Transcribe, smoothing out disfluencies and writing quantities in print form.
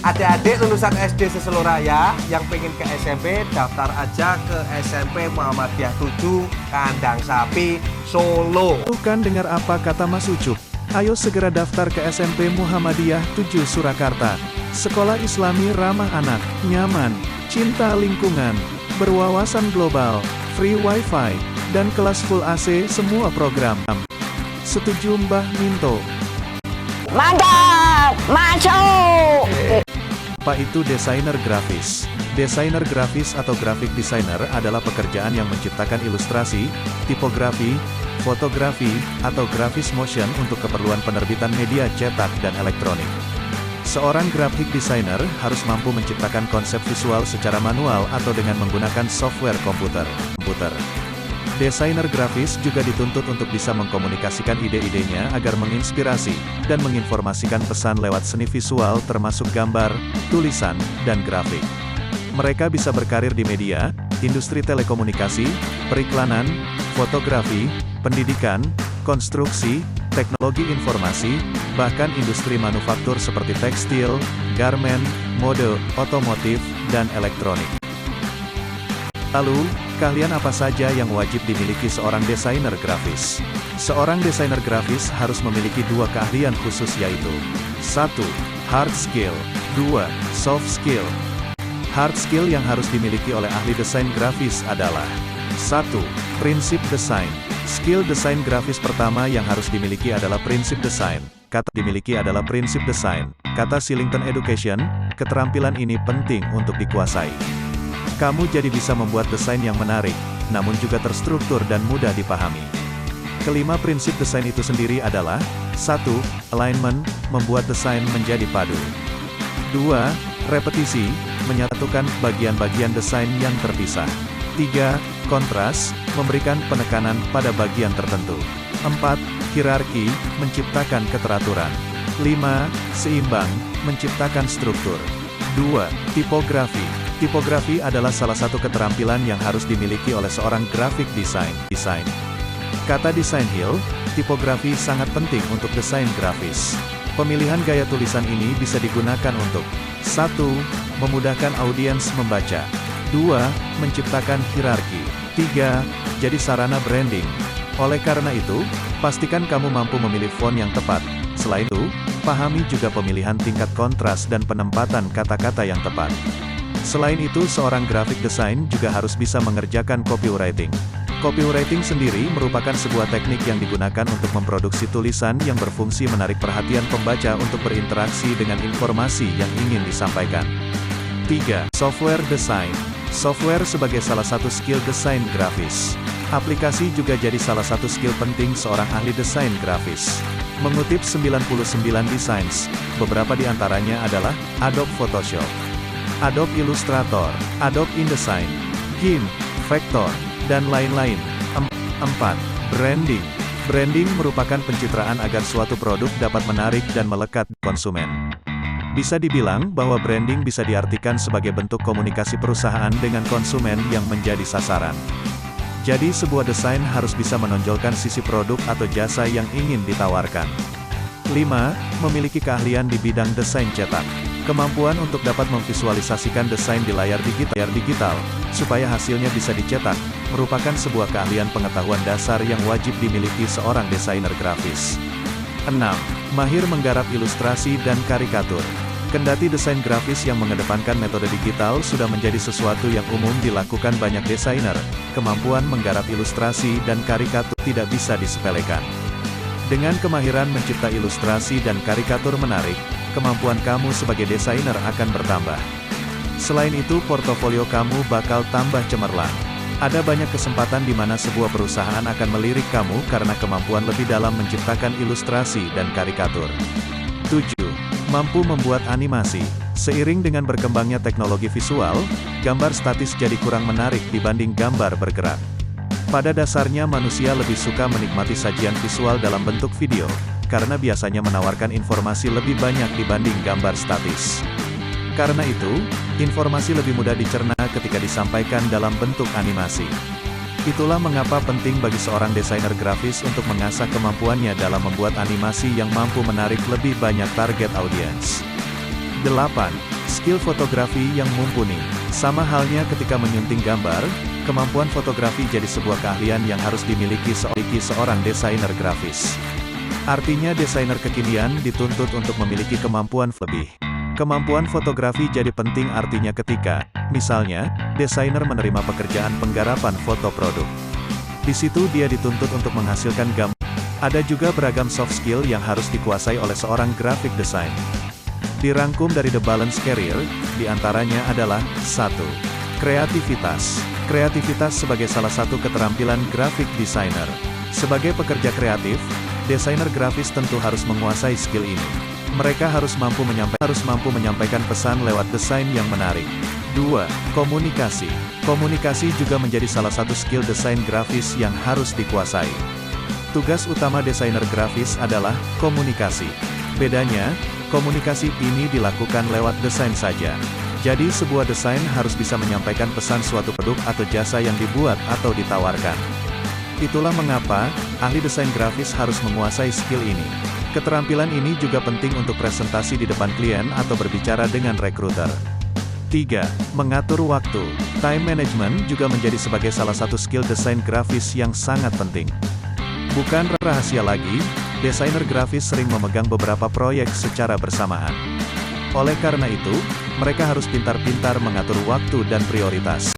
Adik-adik lulusan SD Seseloraya yang pengen ke SMP, daftar aja ke SMP Muhammadiyah 7, Kandang Sapi, Solo. Tuh kan dengar apa kata Mas Ucup? Ayo segera daftar ke SMP Muhammadiyah 7 Surakarta. Sekolah Islami ramah anak, nyaman, cinta lingkungan, berwawasan global, free wifi, dan kelas full AC semua program. Setuju Mbah Minto? Mantap, masuk. Apa itu desainer grafis? Desainer grafis atau graphic designer adalah pekerjaan yang menciptakan ilustrasi, tipografi, fotografi, atau grafis motion untuk keperluan penerbitan media cetak dan elektronik. Seorang graphic designer harus mampu menciptakan konsep visual secara manual atau dengan menggunakan software komputer. Desainer grafis juga dituntut untuk bisa mengkomunikasikan ide-idenya agar menginspirasi dan menginformasikan pesan lewat seni visual termasuk gambar, tulisan, dan grafik. Mereka bisa berkarir di media, industri telekomunikasi, periklanan, fotografi, pendidikan, konstruksi, teknologi informasi, bahkan industri manufaktur seperti tekstil, garmen, mode, otomotif, dan elektronik. Lalu, keahlian apa saja yang wajib dimiliki seorang desainer grafis? Seorang desainer grafis harus memiliki dua keahlian khusus yaitu 1. Hard skill 2. Soft skill. Hard skill yang harus dimiliki oleh ahli desain grafis adalah 1. Prinsip desain. Skill desain grafis pertama yang harus dimiliki adalah prinsip desain. Kata dimiliki adalah prinsip desain. Kata Shillington Education, keterampilan ini penting untuk dikuasai. Kamu jadi bisa membuat desain yang menarik, namun juga terstruktur dan mudah dipahami. Kelima prinsip desain itu sendiri adalah 1. Alignment, membuat desain menjadi padu. 2. Repetisi, menyatukan bagian-bagian desain yang terpisah. 3. Kontras, memberikan penekanan pada bagian tertentu. 4. Hierarki, menciptakan keteraturan. 5. Seimbang, menciptakan struktur. 2. Tipografi. Tipografi adalah salah satu keterampilan yang harus dimiliki oleh seorang graphic design. Kata design hill, tipografi sangat penting untuk desain grafis. Pemilihan gaya tulisan ini bisa digunakan untuk 1. Memudahkan audiens membaca. 2. Menciptakan hierarki. 3. Jadi sarana branding. Oleh karena itu, pastikan kamu mampu memilih font yang tepat. Selain itu, pahami juga pemilihan tingkat kontras dan penempatan kata-kata yang tepat. Selain itu, seorang graphic design juga harus bisa mengerjakan copywriting. Copywriting sendiri merupakan sebuah teknik yang digunakan untuk memproduksi tulisan yang berfungsi menarik perhatian pembaca untuk berinteraksi dengan informasi yang ingin disampaikan. 3. Software design. Software sebagai salah satu skill desain grafis. Aplikasi juga jadi salah satu skill penting seorang ahli desain grafis. Mengutip 99 Designs, beberapa di antaranya adalah Adobe Photoshop, Adobe Illustrator, Adobe InDesign, GIMP, Vector, dan lain-lain. 4. Branding. Branding merupakan pencitraan agar suatu produk dapat menarik dan melekat di konsumen. Bisa dibilang bahwa branding bisa diartikan sebagai bentuk komunikasi perusahaan dengan konsumen yang menjadi sasaran. Jadi sebuah desain harus bisa menonjolkan sisi produk atau jasa yang ingin ditawarkan. 5. Memiliki keahlian di bidang desain cetak. Kemampuan untuk dapat memvisualisasikan desain di layar digital, supaya hasilnya bisa dicetak, merupakan sebuah keahlian pengetahuan dasar yang wajib dimiliki seorang desainer grafis. 6. Mahir menggarap ilustrasi dan karikatur. Kendati desain grafis yang mengedepankan metode digital sudah menjadi sesuatu yang umum dilakukan banyak desainer, kemampuan menggarap ilustrasi dan karikatur tidak bisa disepelekan. Dengan kemahiran mencipta ilustrasi dan karikatur menarik, kemampuan kamu sebagai desainer akan bertambah. Selain itu, portofolio kamu bakal tambah cemerlang. Ada banyak kesempatan di mana sebuah perusahaan akan melirik kamu karena kemampuan lebih dalam menciptakan ilustrasi dan karikatur. 7. Mampu membuat animasi. Seiring dengan berkembangnya teknologi visual, gambar statis jadi kurang menarik dibanding gambar bergerak. Pada dasarnya manusia lebih suka menikmati sajian visual dalam bentuk video, karena biasanya menawarkan informasi lebih banyak dibanding gambar statis. Karena itu, informasi lebih mudah dicerna ketika disampaikan dalam bentuk animasi. Itulah mengapa penting bagi seorang desainer grafis untuk mengasah kemampuannya dalam membuat animasi yang mampu menarik lebih banyak target audiens. 8. Skill fotografi yang mumpuni. Sama halnya ketika menyunting gambar, kemampuan fotografi jadi sebuah keahlian yang harus dimiliki seorang desainer grafis. Artinya desainer kekinian dituntut untuk memiliki kemampuan lebih. Kemampuan fotografi jadi penting artinya ketika, misalnya, desainer menerima pekerjaan penggarapan foto produk. Di situ dia dituntut untuk menghasilkan gambar. Ada juga beragam soft skill yang harus dikuasai oleh seorang graphic design. Dirangkum dari The Balance Career, diantaranya adalah 1. Kreativitas. Kreativitas sebagai salah satu keterampilan graphic designer. Sebagai pekerja kreatif, desainer grafis tentu harus menguasai skill ini. Mereka harus mampu menyampaikan pesan lewat desain yang menarik. 2. Komunikasi. Komunikasi juga menjadi salah satu skill desain grafis yang harus dikuasai. Tugas utama desainer grafis adalah komunikasi. Bedanya, komunikasi ini dilakukan lewat desain saja. Jadi sebuah desain harus bisa menyampaikan pesan suatu produk atau jasa yang dibuat atau ditawarkan. Itulah mengapa, ahli desain grafis harus menguasai skill ini. Keterampilan ini juga penting untuk presentasi di depan klien atau berbicara dengan rekruter. 3. Mengatur waktu. Time management juga menjadi sebagai salah satu skill desain grafis yang sangat penting. Bukan rahasia lagi, desainer grafis sering memegang beberapa proyek secara bersamaan. Oleh karena itu, mereka harus pintar-pintar mengatur waktu dan prioritas.